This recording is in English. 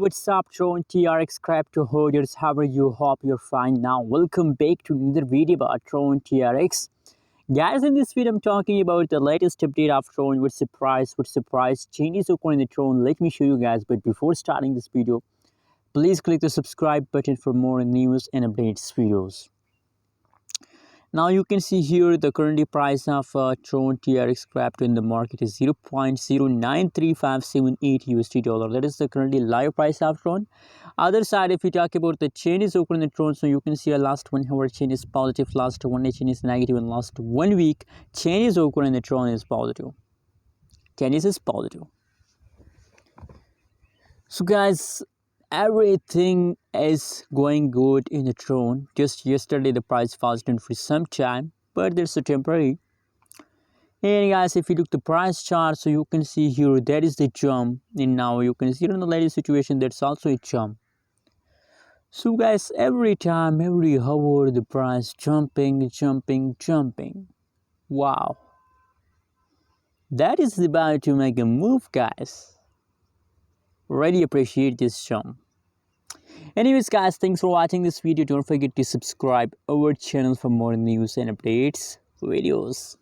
What's up, Tron TRX crypto holders? How are you? Hope you're fine now. Welcome back to another video about Tron TRX. Guys, in this video, I'm talking about the latest update of Tron. What's the price changes occurring in the Tron. Let me show you guys. But before starting this video, please click the subscribe button for more news and updates videos. Now you can see here the current price of Tron TRX crypto in the market is 0.093578 USD dollar. That is the currently live price of Tron. Other side, if we talk about the changes occurring in the Tron, so you can see a last 1 hour change is positive, last 1 day change is negative, and last 1 week changes occurring in the Tron is positive. Changes is positive. So guys, everything is going good in the Tron. Just yesterday the price was down for some time, but there's a temporary. And guys, if you look the price chart, so you can see here that is the jump, and now you can see in the latest situation that's also a jump. So guys, every time, every hour, the price jumping. Wow, that is about to make a move, guys. Really appreciate this jump. Anyways guys, thanks for watching this video. Don't forget to subscribe our channel for more news and updates videos.